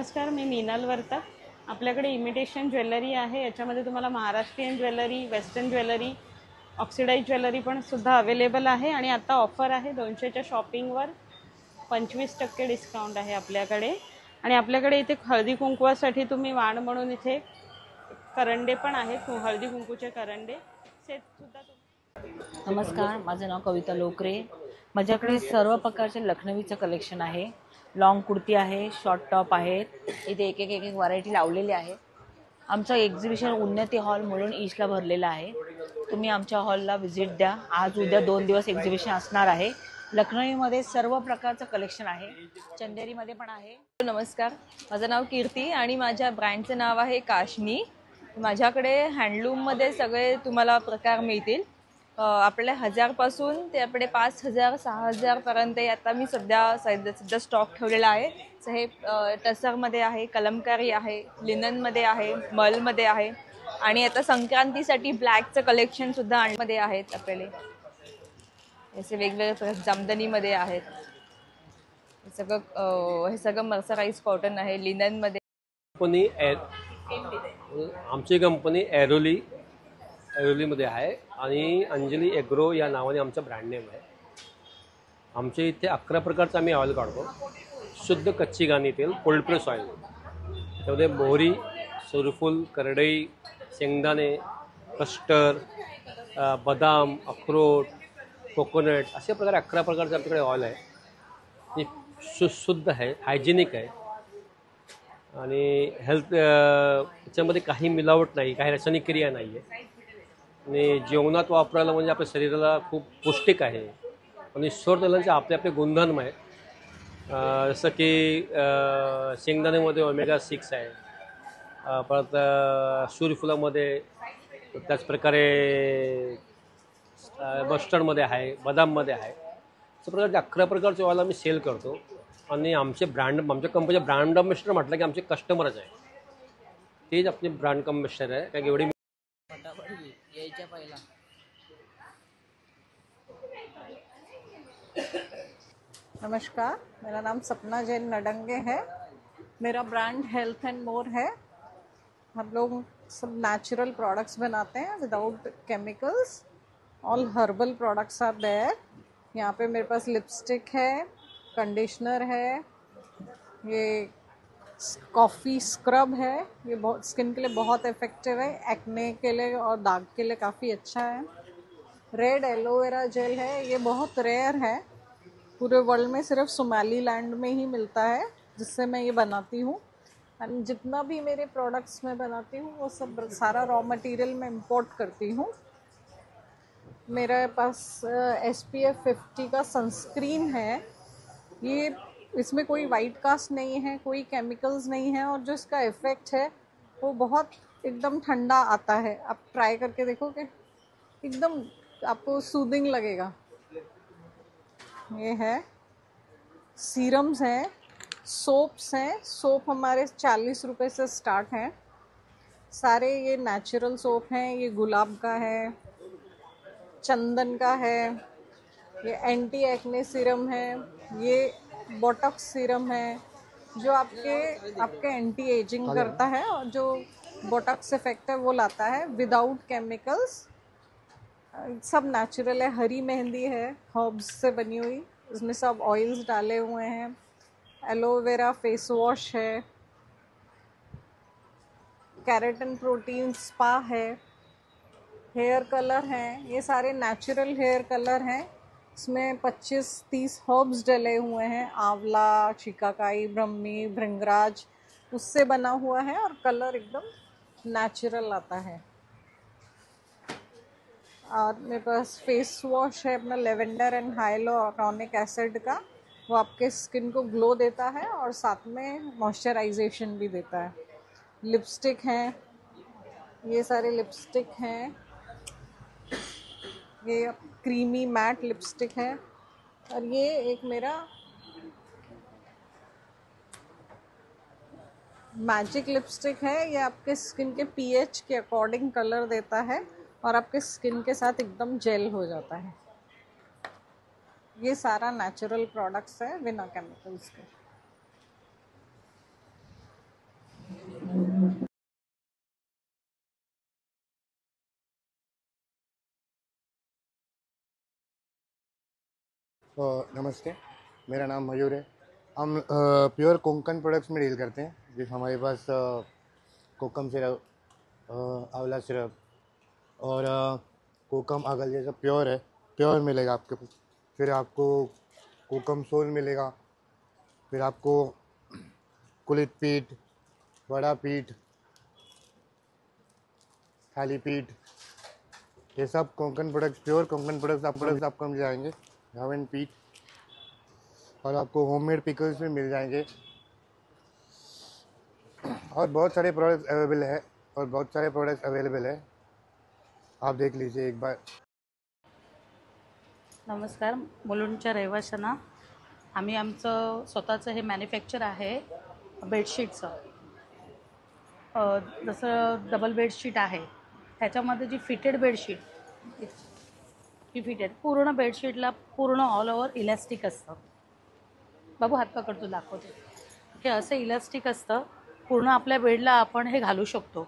नमस्कार, मी मीनल वर्ता। आपल्याकडे imitation jewellery आहे। याच्यामध्ये तुम्हाला Maharashtrian jewellery, western jewellery, oxidise jewellery पण सुद्धा अवेलेबल आहे। आणि आता ऑफर आहे 200च्या शॉपिंगवर 25% डिस्काउंट आहे आपल्याकडे। आणि आपल्याकडे इथे हळदी कुंकवासाठी तुम्ही वाण म्हणून इथे करंडे पण आहेत, हळदी कुंकूचे करंडे सेट सुद्धा। नमस्कार, माझं नाव कविता लोकरे। माझ्याकडे सर्व प्रकारचे लखनवीचं कलेक्शन आहे। लॉंग कुर्ती आहे, शॉर्ट टॉप आहेत, इथे एक एक एक एक व्हरायटी लावलेली आहे। आमचं एक्झिबिशन उन्नती हॉल म्हणून ईस्टला भरलेलं आहे। तुम्ही आमच्या हॉलला व्हिजिट द्या। आज उद्या 2 दिवस एक्झिबिशन असणार आहे। लखनवीमध्ये सर्व प्रकारचं कलेक्शन आहे, चंदेरीमध्ये पण आहे। नमस्कार, माझं नाव कीर्ती आणि माझ्या ब्रँडचं नाव आहे काश्मी। माझ्याकडे हँडलूममध्ये सगळे तुम्हाला प्रकार मिळतील। आपल्या 1000 पासून ते आपले 5000 6000 पर्यंत आता मी सध्या स्टॉक ठेवलेला आहे। सो हे टसरमध्ये आहे, कलमकारी आहे, लिननमध्ये आहे, मलमध्ये आहे आणि आता संक्रांतीसाठी ब्लॅकचं कलेक्शन सुद्धा आणमध्ये आहेत आपल्याला। असे वेगवेगळे जामदनीमध्ये आहेत। हे सगळं मर्सराइज कॉटन आहे, लिननमध्ये। आमची कंपनी एरोलीमध्ये आहे आणि अंजली एग्रो या नावाने आमचं ब्रँड नेम आहे। आमच्या इथे 11 प्रकारचं आम्ही ऑइल काढतो। शुद्ध कच्ची घाणी तेल, कोल्ड प्रेस ऑइल, त्यामध्ये मोहरी, सूर्यफूल, करडई, शेंगदाणे, कस्टर्ड, बदाम, अक्रोड, कोकोनट अशा प्रकारे 11 प्रकारचं आमच्याकडे ऑइल आहे। शुद्ध आहे, हायजेनिक आहे आणि हेल्थ याच्यामध्ये काही मिलावट नाही, काही रासायनिक क्रिया नाही आहे आणि जेवणात वापरायला म्हणजे आपल्या शरीराला खूप पौष्टिक आहे। आणि सौर तेलांचे आपले आपले गुणधर्म आहेत, जसं की शेंगदाण्यामध्ये ओमेगा 6 आहे, परत सूर्यफुलामध्ये, त्याचप्रकारे मस्टर्डमध्ये आहे, बदाममध्ये आहे। अशा प्रकारचे 11 प्रकारचे ऑइल आम्ही सेल करतो आणि आमच्या कंपनीचे ब्रँड अम्बॅसेडर म्हटलं की आमचे कस्टमरच आहे, तेच आपले ब्रँड अम्बॅसेडर आहे। कारण एवढी यायच्या पहिला नमस्कार, मेरा नाम सपना जैन नडंगे है। मेरा ब्रांड हेल्थ एंड मोर है। हम लोग सब नेचुरल प्रोडक्ट्स बनाते हैं without chemicals. All herbal products are there. यहाँ पे मेरे पास लिपस्टिक है, कंडीशनर है, ये कॉफ़ी स्क्रब है, ये बहुत स्किन के लिए बहुत इफ़ेक्टिव है, एक्ने के लिए और दाग के लिए काफ़ी अच्छा है। रेड एलोवेरा जेल है, ये बहुत रेयर है, पूरे वर्ल्ड में सिर्फ सोमालीलैंड में ही मिलता है, जिससे मैं ये बनाती हूँ। एंड जितना भी मेरे प्रोडक्ट्स मैं बनाती हूँ वो सब सारा रॉ मटेरियल मैं इंपोर्ट करती हूँ। मेरे पास SPF 50 का सनस्क्रीन है। ये इसमें कोई वाइट कास्ट नहीं है, कोई केमिकल्स नहीं है, और जो इसका इफ़ेक्ट है वो बहुत एकदम ठंडा आता है। आप ट्राई करके देखोगे, एकदम आपको सूदिंग लगेगा। ये है सीरम्स हैं, सोप्स हैं। सोप हमारे 40 रुपये से स्टार्ट हैं। सारे ये नेचुरल सोप हैं। ये गुलाब का है, चंदन का है, ये एंटी एक्ने सीरम है, ये बोटॉक्स सीरम है जो आपके एंटी एजिंग करता है और जो बोटॉक्स इफेक्ट है वो लाता है विदाउट केमिकल्स। सब नेचुरल है। हरी मेहंदी है, हर्ब्स से बनी हुई, उसमें सब ऑयल्स डाले हुए हैं। एलोवेरा फेस वॉश है, कैरेटिन प्रोटीन स्पा है, हेयर कलर हैं, ये सारे नेचुरल हेयर कलर हैं। इसमें 25-30 हर्ब्स डले हुए हैं, आंवला, शिकाकाई, ब्रह्मी, भृंगराज, उससे बना हुआ है और कलर एकदम नेचुरल आता है। और मेरे पास फेस वॉश है अपना लेवेंडर एंड हाइलोरॉनिक एसिड का, वो आपके स्किन को ग्लो देता है और साथ में मॉइस्चराइजेशन भी देता है। लिपस्टिक हैं, ये सारे लिपस्टिक हैं, ये क्रीमी मैट लिपस्टिक है। और ये एक मेरा मैजिक लिपस्टिक है, ये आपके स्किन के pH के अकॉर्डिंग कलर देता है और आपके स्किन के साथ एकदम जेल हो जाता है। ये सारा नेचुरल प्रोडक्ट्स है बिना केमिकल्स के। नमस्ते, मेरा नाम मयूर है। हम प्योर कोंकण प्रोडक्ट्स में डील करते हैं। जिस हमारे पास कोकम सिरप, आंवला सिरप और कोकम अगल ये सब प्योर है, प्योर मिलेगा आपके पास। फिर आपको कोकम सोल मिलेगा, फिर आपको कुलित पीठ, वड़ा पीठ, थाली पीठ, ये सब Konkan products, pure Konkan products आपको मिल जाएंगे। घावन पीठ, और आपको होममेड पिकल्स भी मिल जाएंगे, और बहुत सारे प्रोडक्ट्स अवेलेबल है। आप देख लीजिए एक बार। नमस्कार, मुलुंडच्या रहिवाशांना आम्ही आमचं स्वतःचं हे मॅन्युफॅक्चर आहे बेडशीटचं. जसं डबल बेडशीट आहे, त्याच्यामध्ये जी फिटेड बेडशीट ही फिटेड पूर्ण बेडशीटला पूर्ण ऑल ओव्हर इलॅस्टिक असतं. बाबू हात पकडतो दाखवते. हे असं इलॅस्टिक असतं, पूर्ण आपल्या बेडला आपण हे घालू शकतो.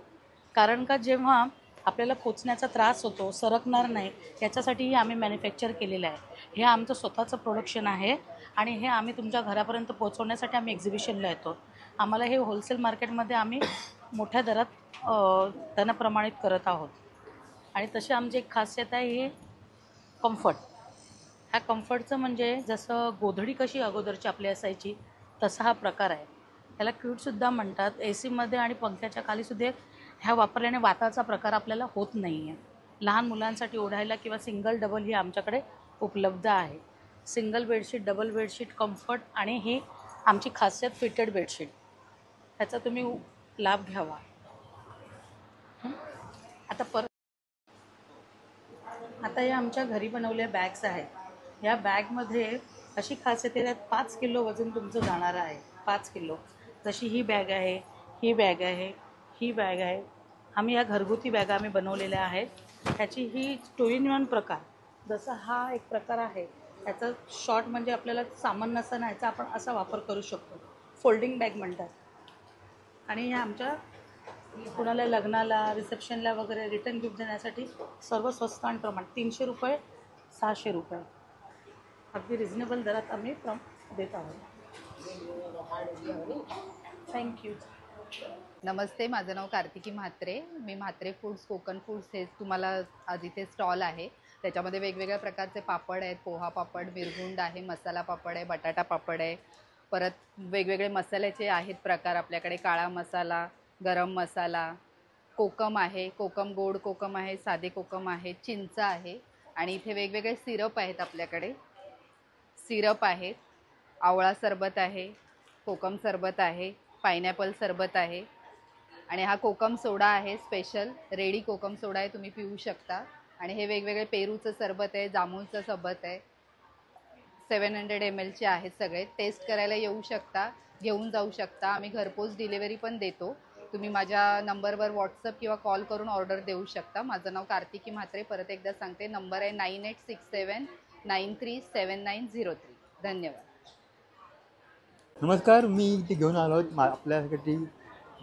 कारण का जेव्हा आपल्याला खोचण्याचा त्रास होतो, सरकणार नाही, याच्यासाठीही आम्ही मॅन्युफॅक्चर केलेलं आहे. हे आमचं स्वतःचं प्रोडक्शन आहे आणि हे आम्ही तुमच्या घरापर्यंत पोहोचवण्यासाठी आम्ही एक्झिबिशनला येतो. आम्हाला हे होलसेल मार्केटमध्ये आम्ही मोठ्या दरात त्यांना प्रमाणित करत आहोत. आणि तशी आमची एक खासियत आहे ही कम्फर्ट. ह्या कम्फर्टचं म्हणजे जसं गोधडी कशी अगोदरची आपली असायची तसा हा प्रकार आहे. त्याला क्यूटसुद्धा म्हणतात. ए सीमध्ये आणि पंख्याच्या खालीसुद्धा ह्या वापरल्याने वाताचा प्रकार आपल्याला होत नाही आहे. लहान मुलांसाठी ओढायला किंवा सिंगल डबल ही आमच्याकडे उपलब्ध आहे. Single bedsheet, double bedsheet, comfort आणि ही आमची खासियत फिटेड बेडशीट. ह्याचा तुम्ही लाभ घ्यावा. आता या आमच्या घरी बनवलेल्या बॅग्स आहेत. या बॅगमध्ये अशी खासियत आहे, त्यात 5 किलो वजन तुमचं जाणार आहे. 5 किलो. जशी ही बॅग आहे, ही बॅग आहे, ही बॅग आहे. आम्ही या घरगुती बॅगा आम्ही बनवलेल्या आहेत. ह्याची ही 2 in 1 प्रकार. जसा हा एक प्रकार आहे, ह्याचा शॉर्ट म्हणजे आपल्याला सामान नसताना ह्याचा आपण असा वापर करू शकतो. फोल्डिंग बॅग म्हणतात. आणि ह्या आमच्या कुणाला लग्नाला, रिसेप्शनला वगैरे रिटर्न गिफ्ट देण्यासाठी सर्व स्वस्त आणि प्रमाण 300 रुपये, 600 रुपये अगदी रिझनेबल दरात आम्ही देत आहोत. थँक्यू. नमस्ते, माझं नाव कार्तिकी म्हात्रे. मी म्हात्रे फूड्स, कोकण फूड्स हे तुम्हाला आज इथे स्टॉल आहे. त्याच्यामध्ये वेगवेगळ्या प्रकारचे पापड आहेत. पोहा पापड, मिरगुंड आहे, मसाला पापड आहे, बटाटा पापड आहे. परत वेगवेगळे मसाल्याचे आहेत प्रकार आपल्याकडे. काळा मसाला, गरम मसाला, कोकम आहे, कोकम गोड कोकम आहे, साधे कोकम आहे, चिंच आहे. आणि इथे वेगवेगळे सिरप आहेत आपल्याकडे. सिरप आहेत, आवळा सरबत आहे, कोकम सरबत आहे, पायनॅपल सरबत आहे. आणि हा कोकम सोडा आहे, स्पेशल रेडी कोकम सोडा आहे, तुम्ही पिऊ शकता. आणि हे वेगवेगळे पेरूचं सरबत आहे, जामुनचं सरबत आहे. 700 ml चे आहेत सगळे. टेस्ट करायला येऊ शकता, घेऊन जाऊ शकता. आम्ही घरपोच डिलिव्हरी पण देतो. तुम्ही माझ्या नंबरवर व्हॉट्सअप किंवा कॉल करून ऑर्डर देऊ शकता. माझं नाव कार्तिकी म्हात्रे. परत एकदा सांगते, नंबर आहे 9867937903. धन्यवाद. नमस्कार, मी इथे घेऊन आलो आहोत आपल्यासाठी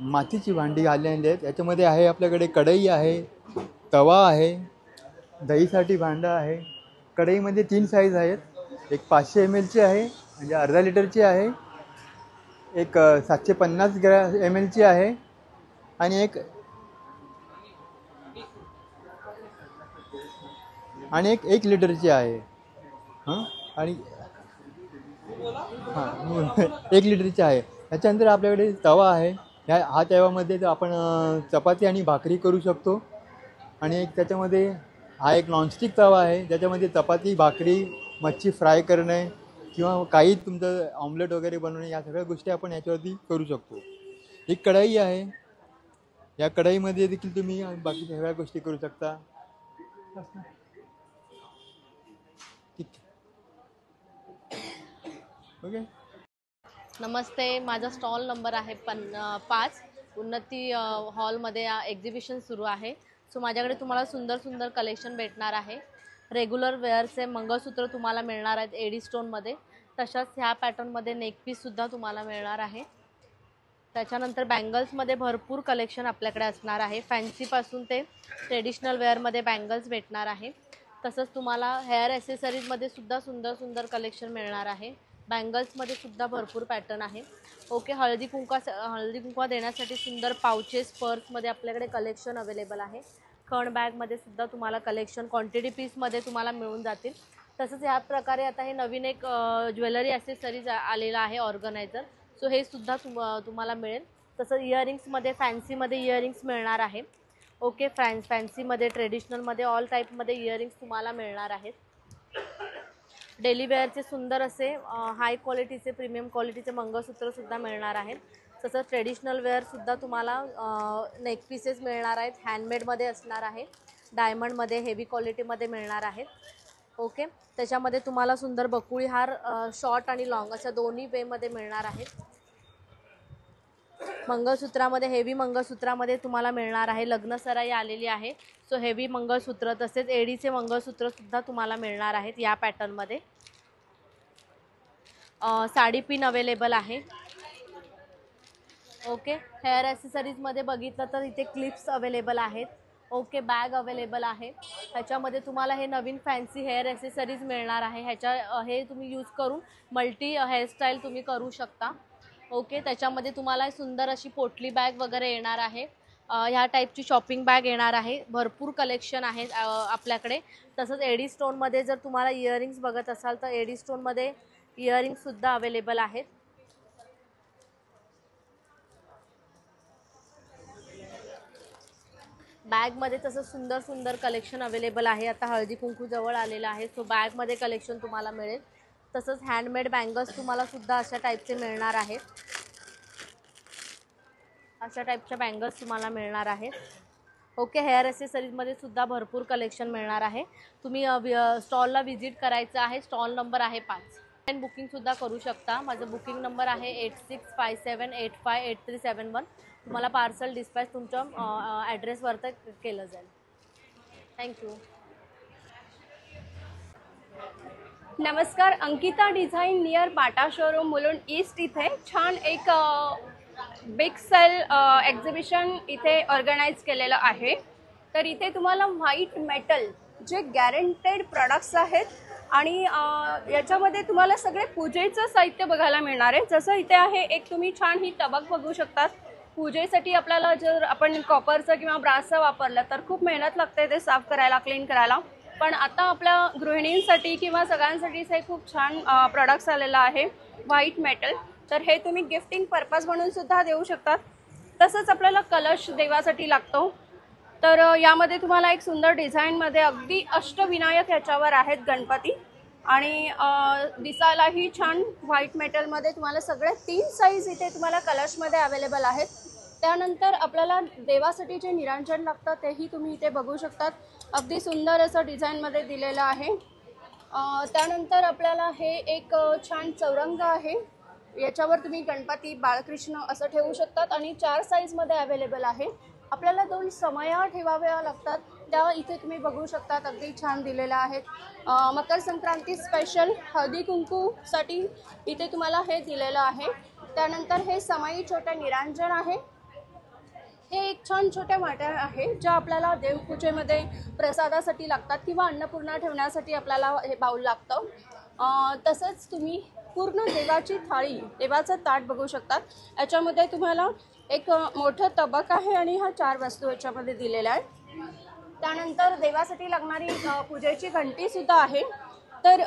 मातीची भांडी आलेली आहेत. याच्यामध्ये आहे आपल्याकडे कढई आहे, तवा आहे, दहीसाठी भांडं आहे. कढईमध्ये 3 साईज आहेत. एक 500 ml ची आहे, म्हणजे अर्धा लिटरची आहे. एक 750 ml ची आहे आणि एक 1 लिटरची आहे. आणि 1 लिटरची आहे. त्याच्यानंतर आपल्याकडे तवा आहे. हा तव्यामध्ये आपण चपाती आणि भाकरी करू शकतो. आणि एक त्याच्यामध्ये हा एक नॉनस्टिक तवा आहे, ज्याच्यामध्ये चपाती, भाकरी, मच्छी फ्राय करणे किंवा काही तुमचं ऑमलेट वगैरे बनवणे, या सगळ्या गोष्टी आपण याच्यावरती करू शकतो. एक कढई आहे. या कढईमध्ये देखील तुम्ही बाकी सगळ्या गोष्टी करू शकता. ठीक आहे. ओके. नमस्ते, माझा स्टॉल नंबर आहे 5. उन्नती हॉलमध्ये एक्झिबिशन सुरू आहे. सो माझ्याकडे तुम्हाला सुंदर सुंदर कलेक्शन भेटणार आहे. रेग्युलर वेअरचे मंगळसूत्र तुम्हाला मिळणार आहेत एडी स्टोनमध्ये. तशाच ह्या पॅटर्नमध्ये नेकपीससुद्धा तुम्हाला मिळणार आहे. त्याच्यानंतर बँगल्समध्ये भरपूर कलेक्शन आपल्याकडे असणार आहे. फॅन्सीपासून ते ट्रेडिशनल वेअरमध्ये बँगल्स भेटणार आहे. तसंच तुम्हाला हेअर ॲसेसरीजमध्ये सुद्धा सुंदर सुंदर कलेक्शन मिळणार आहे. बँगल्समध्ये सुद्धा भरपूर पॅटर्न आहे. ओके, हळदी कुंकवा देण्यासाठी सुंदर पाउचेस, पर्समध्ये आपल्याकडे कलेक्शन अवेलेबल आहे. खण बॅगमध्ये सुद्धा तुम्हाला कलेक्शन क्वांटिटी पीसमध्ये तुम्हाला मिळून जातील. तसंच ह्या प्रकारे आता हे नवीन एक ज्वेलरी ॲसेसरीज आलेलं आहे ऑर्गनायझर. सो हे सुद्धा तुम्हाला मिळेल. तसं इयरिंग्समध्ये फॅन्सीमध्ये इयरिंग्स मिळणार आहे. ओके, फॅन्सीमध्ये, ट्रेडिशनलमध्ये, ऑल टाईपमध्ये इयरिंग्स तुम्हाला मिळणार आहेत. डेली वेअरचे सुंदर असे हाय क्वालिटीचे, प्रीमियम क्वालिटीचे मंगळसूत्रसुद्धा मिळणार आहेत. तसंच ट्रेडिशनल वेअरसुद्धा तुम्हाला नेक पीसेस मिळणार आहेत. हँडमेडमध्ये असणार आहे. डायमंडमध्ये, हेवी क्वालिटीमध्ये मिळणार आहेत. ओके, त्याच्यामध्ये तुम्हाला सुंदर बकुळी हार शॉर्ट आणि लॉंग अशा दोन्ही वेमध्ये मिळणार आहेत. मंगळसूत्रामध्ये, हेवी मंगळसूत्रामध्ये तुम्हाला मिळणार आहे. लग्नसराई आलेली आहे. सो हेवी मंगळसूत्र तसेच एडीचे मंगळसूत्रसुद्धा तुम्हाला मिळणार आहेत या पॅटर्नमध्ये. साडी पिन अवेलेबल आहे. ओके, हेअर ॲसेसरीजमध्ये बघितलं तर इथे क्लिप्स अवेलेबल आहेत. ओके, बॅग अवेलेबल आहे. ह्याच्यामध्ये तुम्हाला हे नवीन फॅन्सी हेअर ॲसेसरीज मिळणार आहे. हे तुम्ही यूज करून मल्टी हेअरस्टाईल तुम्ही करू शकता. ओके, त्याच्यामध्ये तुम्हाला सुंदर अशी पोटली बॅग वगैरे येणार आहे. ह्या टाईपची शॉपिंग बॅग येणार आहे. भरपूर कलेक्शन आहे आपल्याकडे. तसंच एडी स्टोनमध्ये जर तुम्हाला इयरिंग्स बघत असाल तर एडी स्टोनमध्ये इयरिंग्ससुद्धा अवेलेबल आहेत. बॅगमध्ये तसं सुंदर सुंदर कलेक्शन अवेलेबल आहे. आता हळदी कुंकू जवळ आलेलं आहे. सो बॅगमध्ये कलेक्शन तुम्हाला मिळेल. तसंच हँडमेड बँगल्स तुम्हाला सुद्धा अशा टाईपचे मिळणार आहेत. अशा टाईपच्या बँगल्स तुम्हाला मिळणार आहेत. ओके, हेअर ॲसेसरीजमध्ये सुद्धा भरपूर कलेक्शन मिळणार आहे. तुम्ही स्टॉलला व्हिजिट करायचं आहे. स्टॉल नंबर आहे 5. बुकिंगसुद्धा करू शकता. माझा बुकिंग नंबर आहे 8657858371. तुम्हाला पार्सल डिस्पॅच तुमच्या ॲड्रेसवर केलं जाईल. थँक्यू. नमस्कार, Ankita design near Bata showroom Mulund east इथे छान एक बिग सेल एक्झिबिशन इथे ऑर्गनाईज केलेलं आहे. तर इथे तुम्हाला व्हाईट मेटल जे गॅरंटेड प्रोडक्ट्स आहेत आणि याच्यामध्ये तुम्हाला सगळे पूजेचं साहित्य बघायला मिळणार आहे. जसं इथे आहे एक तुम्ही छान ही टबक बघू शकतात. पूजेसाठी आपल्याला जर आपण कॉपरचं किंवा ब्रासचं वापरलं तर खूप मेहनत लागते ते साफ करायला, क्लीन करायला. पण आता आपल्या गृहिणींसाठी किंवा सगळ्यांसाठीच हे खूप छान प्रोडक्ट्स आलेलं आहे व्हाईट मेटल. तर हे तुम्ही गिफ्टिंग पर्पज म्हणून सुद्धा देऊ शकतात. तसंच आपल्याला कलश देवासाठी लागतो. तर यामध्ये तुम्हाला एक सुंदर डिझाईनमध्ये अगदी अष्टविनायक ह्याच्यावर आहेत गणपती आणि दिसायलाही छान व्हाईट मेटलमध्ये तुम्हाला सगळे 3 साईज इथे तुम्हाला कलशमध्ये अवेलेबल आहेत. त्यानंतर आपल्याला देवासाठी जे निरांजन लागतं तेही तुम्ही इथे बघू शकतात. अगदी सुंदर असं डिझाईनमध्ये दिलेलं आहे. त्यानंतर आपल्याला हे एक छान चौरंग आहे. याच्यावर तुम्ही गणपती, बाळकृष्ण असं ठेवू शकतात आणि 4 साईजमध्ये अवेलेबल आहे. आपल्याला 2 समया ठेवाव्या लागतात त्या इथे तुम्ही बघू शकतात. अगदी छान दिलेल्या आहेत. मकर संक्रांती स्पेशल हळदी कुंकूसाठी इथे तुम्हाला हे दिलेलं आहे. त्यानंतर हे समाई छोट्या निरांजन आहे. हे एक छान छोट्या वाट्या आहे ज्या आपल्याला देवपूजेमध्ये प्रसादासाठी लागतात किंवा अन्नपूर्णा ठेवण्यासाठी आपल्याला हे बाऊल लागतं. तसंच तुम्ही पूर्ण देवाची थाळी, देवाचं ताट बघू शकतात. याच्यामध्ये तुम्हाला एक मोठं तबक आहे आणि ह्या 4 वस्तू याच्यामध्ये दिलेल्या आहेत. त्यानंतर देवासाठी लागणारी पूजेची घंटीसुद्धा आहे. तर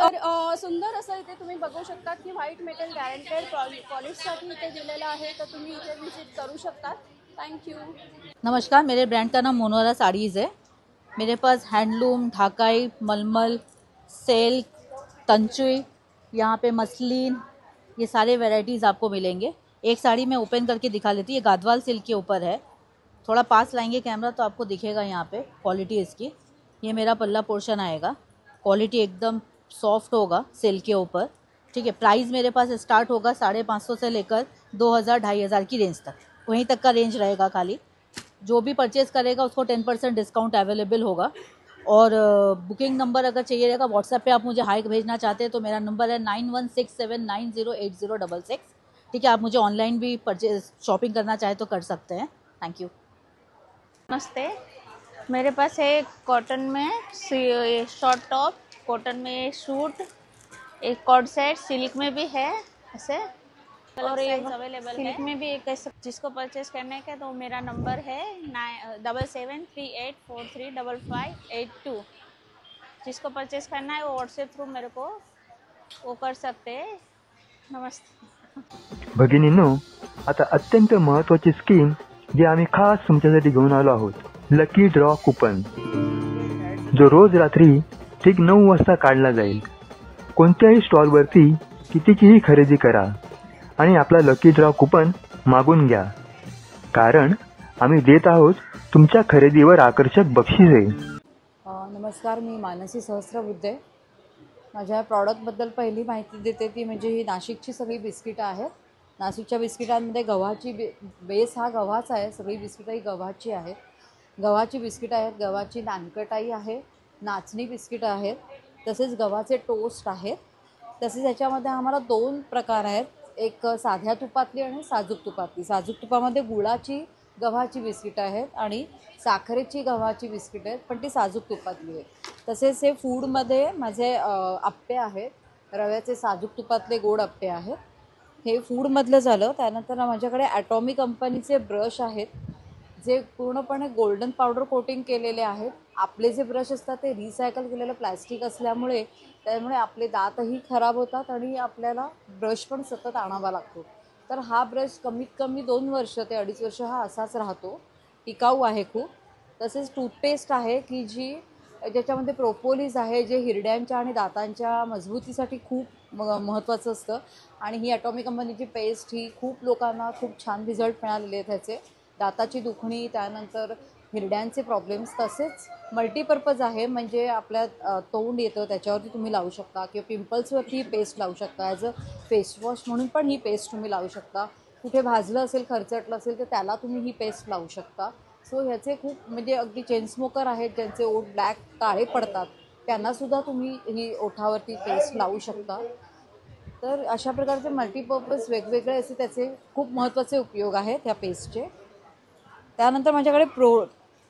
सुंदर असं इथे तुम्ही बघू शकतात की व्हाईट मेटल गॅरंटेड पॉलिशसाठी इथे दिलेलं आहे. तर तुम्ही इथे विजिट करू शकतात. Thank you. नमस्कार, मेरे ब्रांड का नाम मोनोरा साड़ीज़ है. मेरे पास हैंडलूम, ढाकाई, मलमल, सिल्क, तंचुई, यहाँ पे मसलिन, ये सारे वैरायटीज़ आपको मिलेंगे. एक साड़ी मैं ओपन करके दिखा लेती हूँ. ये गादवाल सिल्क के ऊपर है. थोड़ा पास लाएंगे कैमरा तो आपको दिखेगा यहाँ पे क्वालिटी इसकी. ये मेरा पल्ला पोर्शन आएगा. क्वालिटी एकदम सॉफ्ट होगा सिल्क के ऊपर. ठीक है. प्राइस मेरे पास स्टार्ट होगा 550 से लेकर 2000-2500 की रेंज तक. वहीं तक का रेंज रहेगा. खाली जो भी परचेज़ करेगा उसको 10% डिस्काउंट अवेलेबल होगा. और बुकिंग नंबर अगर चाहिए रहेगा व्हाट्सएप पे आप मुझे हाई भेजना चाहते हैं तो मेरा नंबर है 9167908066. ठीक है. आप मुझे ऑनलाइन भी परचेज शॉपिंग करना चाहे तो कर सकते हैं. Thank you. नमस्ते, मेरे पास है कॉटन में शॉर्ट टॉप, कॉटन में सूट, एक कॉर्ड सेट, सिल्क में भी है ऐसे, और ये अवेलेबल सिल्क में भी एक ऐसा। जिसको परचेस करने का तो मेरा नंबर है 9738435582। जिसको परचेस करना है वो व्हाट्सएप थ्रू मेरे को वो कर सकते हैं। नमस्ते भगिनींनो, आता अत्यंत महत्त्वाची स्कीम जी आम्ही खास तुमच्यासाठी घेऊन आलो आहोत, लकी ड्रॉ कुपन, जो रोज रात्री ठीक 9 वाजता काढला जाईल। कोणत्याही स्टॉलवरती कितीचीही खरेदी करा आणि आपला लकी ड्रॉ कुपन मागून घ्या, कारण आम्ही देत आहोत तुमच्या खरेदीवर आकर्षक बक्षिसे। नमस्कार, मी मानसी सहस्त्रबुद्धे। माझ्या प्रॉडक्टबद्दल पहिली माहिती देते ती म्हणजे ही नाशिकची सगळी बिस्किटं आहेत। नाशिकच्या बिस्किटांमध्ये गव्हाची बेस हा गव्हाचा आहे, सगळी बिस्किटं ही गव्हाची आहेत। गव्हाची बिस्किटं आहेत, गव्हाची नानकटाई आहे, नाचणी बिस्किटं आहेत, तसेच गव्हाचे टोस्ट आहेत। तसेच याच्यामध्ये आम्हाला 2 प्रकार आहेत, एक साध्या तुपातली आणि साजूक तुपातली। साजूक तुपामध्ये गुळाची गव्हाची बिस्किटं आहेत आणि साखरेची गव्हाची बिस्किटं आहेत, पण ती साजूक तुपातली आहेत। तसेच हे फूडमध्ये माझे अप्पे आहेत, रव्याचे साजूक तुपातले गोड अप्पे आहेत। हे फूडमधलं झालं। त्यानंतर माझ्याकडे ॲटॉमी कंपनीचे ब्रश आहेत, जे पूर्णपणे गोल्डन पावडर कोटिंग केलेले आहेत। आपले जे ब्रश असतात ते रिसायकल केलेलं प्लॅस्टिक असल्यामुळे त्यामुळे आपले दातही खराब होतात आणि आपल्याला ब्रश पण सतत आणावा लागतो। तर हा ब्रश कमीत कमी 2 वर्ष ते 2.5 वर्ष हा असाच राहतो, टिकाऊ आहे खूप। तसेच टूथपेस्ट आहे की जी ज्याच्यामध्ये प्रोपोलिस आहे, जे हिरड्यांच्या आणि दातांच्या मजबूतीसाठी खूप महत्त्वाचं असतं। आणि ही ॲटॉमी कंपनीची पेस्ट ही खूप लोकांना खूप छान रिझल्ट मिळालेले आहेत त्याचे। दाताची दुखणी, त्यानंतर हिरड्यांचे प्रॉब्लेम्स, तसेच मल्टीपर्पज आहे, म्हणजे आपल्या तोंड येतं त्याच्यावरती तुम्ही लावू शकता, किंवा पिंपल्सवरती ही पेस्ट लावू शकता, ॲज अ फेस वॉश म्हणून पण ही पेस्ट तुम्ही लावू शकता। कुठे भाजलं असेल, खरचटलं असेल तर त्याला तुम्ही ही पेस्ट लावू शकता। सो ह्याचे खूप म्हणजे अगदी चेन स्मोकर आहेत ज्यांचे ओठ ब्लॅक काळे पडतात, त्यांनासुद्धा तुम्ही ही ओठावरती पेस्ट लावू शकता। तर अशा प्रकारचे मल्टीपर्पज वेगवेगळे असे त्याचे खूप महत्त्वाचे उपयोग आहेत ह्या पेस्टचे। त्यानंतर माझ्याकडे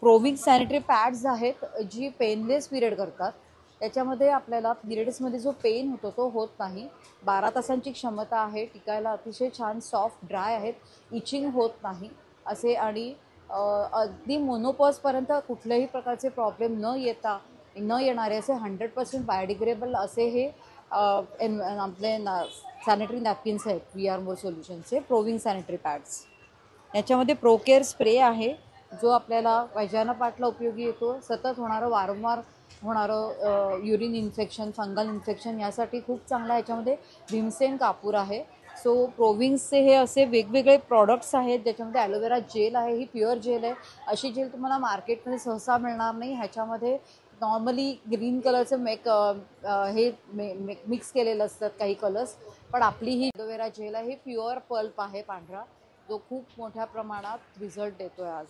प्रोविंग सॅनिटरी पॅड्स आहेत, जी पेनलेस पिरियड करतात। त्याच्यामध्ये आपल्याला पिरियड्समध्ये जो पेन होतो तो होत नाही, 12 तासांची क्षमता आहे, टिकायला अतिशय छान सॉफ्ट ड्राय आहेत, इचिंग होत नाही असे, आणि अगदी मोनोपॉजपर्यंत कुठल्याही प्रकारचे प्रॉब्लेम न येणारे असे 100% बायोडिग्रेडेबल असे हे आपले सॅनिटरी नॅपकिन्स आहेत VR सोल्युशनचे प्रोविंग सॅनिटरी पॅड्स। याच्यामध्ये प्रोकेअर स्प्रे आहे, जो आपल्याला वैजनापाठला उपयोगी येतो। सतत वारंवार होणारं युरिन इन्फेक्शन, फंगल इन्फेक्शन यासाठी खूप चांगला याच्यामध्ये भीमसेन कापूर आहे। सो प्रोविंग्सचे हे असे वेगवेगळे प्रॉडक्ट्स आहेत, ज्याच्यामध्ये ॲलोवेरा जेल आहे, ही प्युअर जेल आहे। अशी जेल तुम्हाला मार्केटमध्ये सहसा मिळणार नाही। ह्याच्यामध्ये नॉर्मली ग्रीन कलरचं मिक्स केलेलं असतात काही कलर्स, पण आपली ही ॲलोवेरा जेल आहे, ही प्युअर पल्प आहे पांढरा, जो खूप मोठ्या प्रमाणात रिझल्ट देतो आहे आज।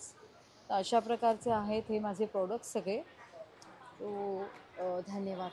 तर अशा प्रकारचे आहेत हे माझे प्रोडक्ट्स सगळे। धन्यवाद।